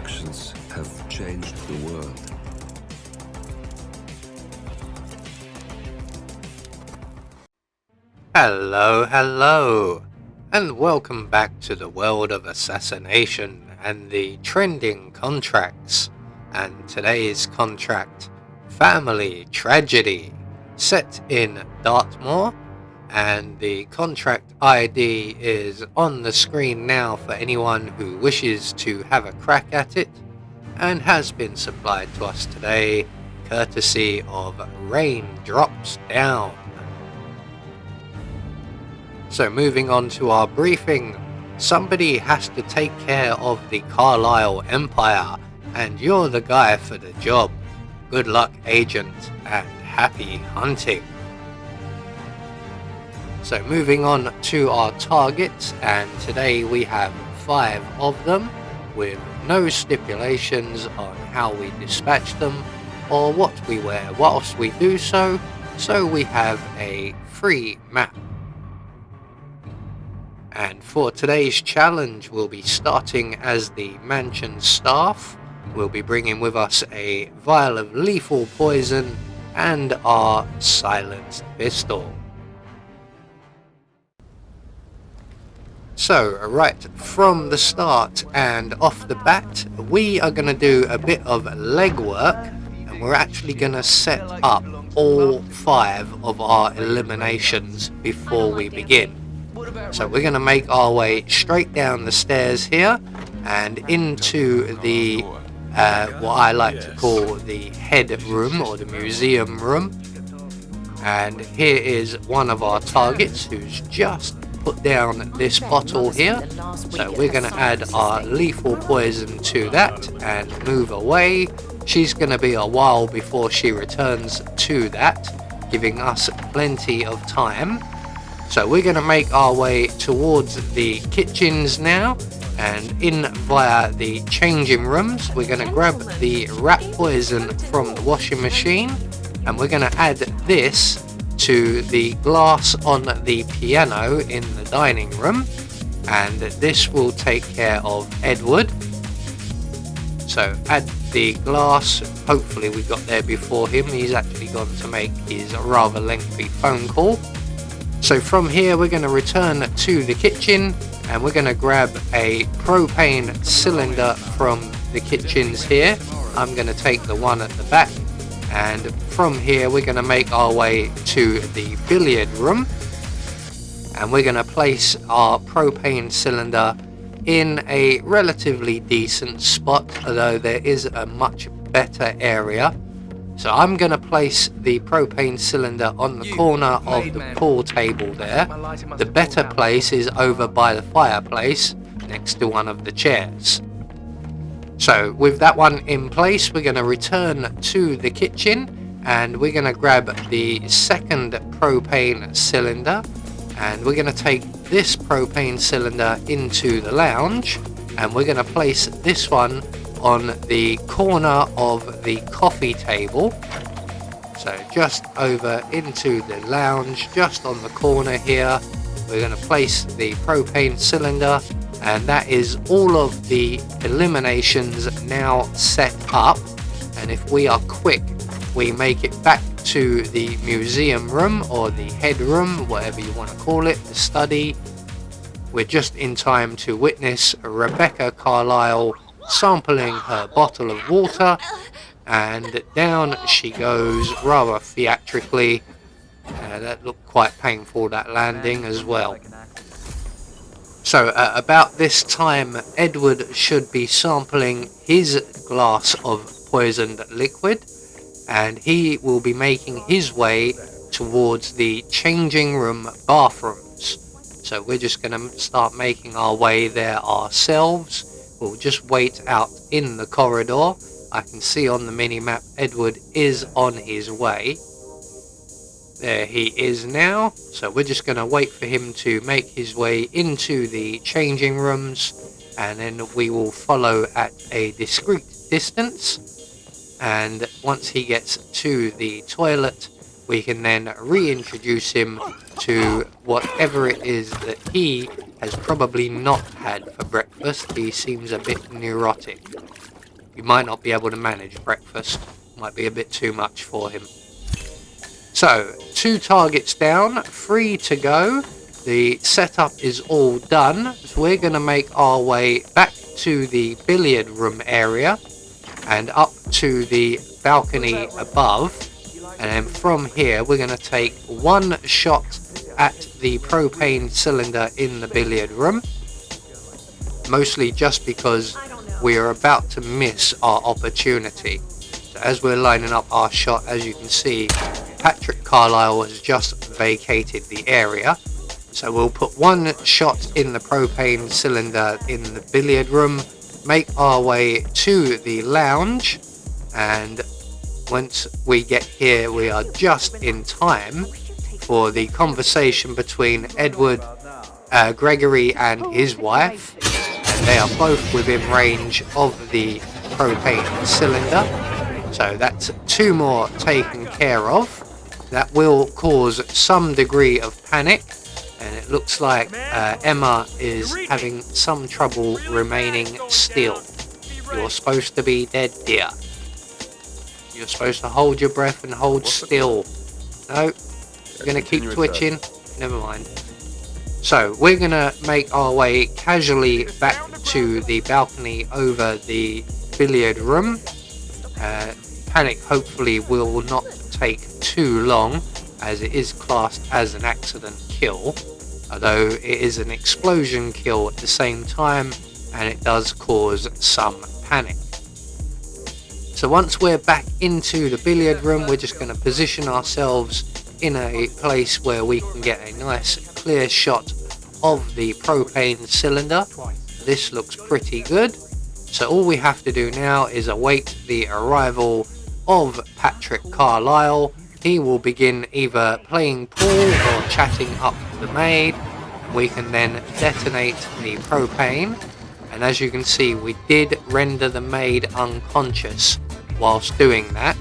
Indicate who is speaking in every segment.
Speaker 1: actions have changed the world.
Speaker 2: Hello, and welcome back to the world of assassination and the trending contracts. And today's contract, Family Tragedy, set in Dartmoor, and the contract ID is on the screen now for anyone who wishes to have a crack at it, and has been supplied to us today courtesy of Rain Drops Down. So moving on to our briefing, somebody has to take care of the Carlisle Empire, and you're the guy for the job. Good luck, agent, and happy hunting. So moving on to our targets, and today we have 5 of them, with no stipulations on how we dispatch them or what we wear whilst we do so, so we have a free map. And for today's challenge, we'll be starting as the mansion staff. We'll be bringing with us a vial of lethal poison and our silenced pistol. So, right from the start and off the bat, we are going to do a bit of legwork, and we're actually going to set up all 5 of our eliminations before we begin. So we're going to make our way straight down the stairs here and into the what I like to call the head room or the museum room. And here is one of our targets who's just put down this bottle here. So we're going to add our lethal poison to that and move away. She's going to be a while before she returns to that, giving us plenty of time. So we're going to make our way towards the kitchens now, and in via the changing rooms. We're going to grab the rat poison from the washing machine, and we're going to add this to the glass on the piano in the dining room, and this will take care of Edward. So add the glass. Hopefully we got there before him. He's actually gone to make his rather lengthy phone call. So from here we're going to return to the kitchen, and we're going to grab a propane cylinder from the kitchens here. I'm going to take the one at the back, and from here we're going to make our way to the billiard room, and we're going to place our propane cylinder in a relatively decent spot, although there is a much better area. So I'm going to place the propane cylinder on the corner of the pool table there. The better place is over by the fireplace next to one of the chairs. So with that one in place, we're going to return to the kitchen, and we're going to grab the second propane cylinder, and we're going to take this propane cylinder into the lounge, and we're going to place this one on the corner of the coffee table. So just over into the lounge, just on the corner here, we're going to place the propane cylinder, and that is all of the eliminations now set up. And if we are quick, we make it back to the museum room or the head room, whatever you want to call it, the study. We're just in time to witness Rebecca Carlisle sampling her bottle of water, and down she goes rather theatrically. That looked quite painful, that landing as well. So about this time, Edward should be sampling his glass of poisoned liquid, and he will be making his way towards the changing room bathrooms. So we're just going to start making our way there ourselves. We'll just wait out in the corridor. I can see on the mini-map Edward is on his way. There he is now. So we're just going to wait for him to make his way into the changing rooms, and then we will follow at a discreet distance. And once he gets to the toilet, we can then reintroduce him to whatever it is that he has probably not had for breakfast. He seems a bit neurotic. he might not be able to manage breakfast. Might be a bit too much for him. So 2 targets down, 3 to go. The setup is all done, so we're going to make our way back to the billiard room area and up to the balcony above, and then from here we're going to take 1 shot at the propane cylinder in the billiard room, mostly just because we are about to miss our opportunity. So as we're lining up our shot, as you can see, Patrick Carlisle has just vacated the area. So we'll put 1 shot in the propane cylinder in the billiard room, make our way to the lounge, and once we get here we are just in time for the conversation between Edward Gregory and his wife, and they are both within range of the propane cylinder. So that's 2 more taken care of. That will cause some degree of panic, and it looks like Emma is having some trouble remaining still. You're supposed to be dead, dear. You're supposed to hold your breath and hold still. No, you're going to keep twitching. Never mind. So we're going to make our way casually back to the balcony over the billiard room. Panic hopefully will not take too long, as it is classed as an accident kill, although it is an explosion kill at the same time, and it does cause some panic. So once we're back into the billiard room, we're just going to position ourselves in a place where we can get a nice clear shot of the propane cylinder. This looks pretty good. So all we have to do now is await the arrival of Patrick Carlisle. He will begin either playing pool or chatting up the maid. We can then detonate the propane, and as you can see, we did render the maid unconscious whilst doing that,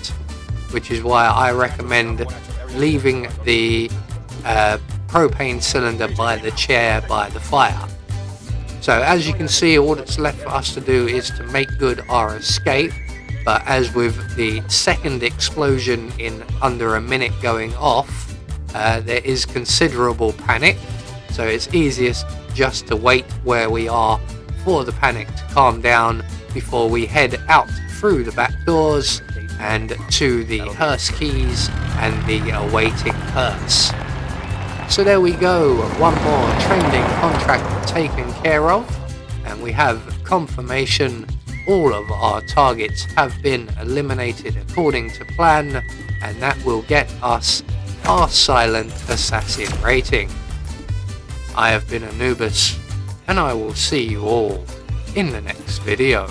Speaker 2: which is why I recommend leaving the propane cylinder by the chair by the fire. So as you can see, all that's left for us to do is to make good our escape. But as with the second explosion in under a minute going off, there is considerable panic. So it's easiest just to wait where we are for the panic to calm down before we head out through the back doors and to the hearse keys and the awaiting hearse. So there we go, 1 more trending contract taken care of, and we have confirmation all of our targets have been eliminated according to plan, and that will get us our silent assassin rating. I have been Anubis, and I will see you all in the next video.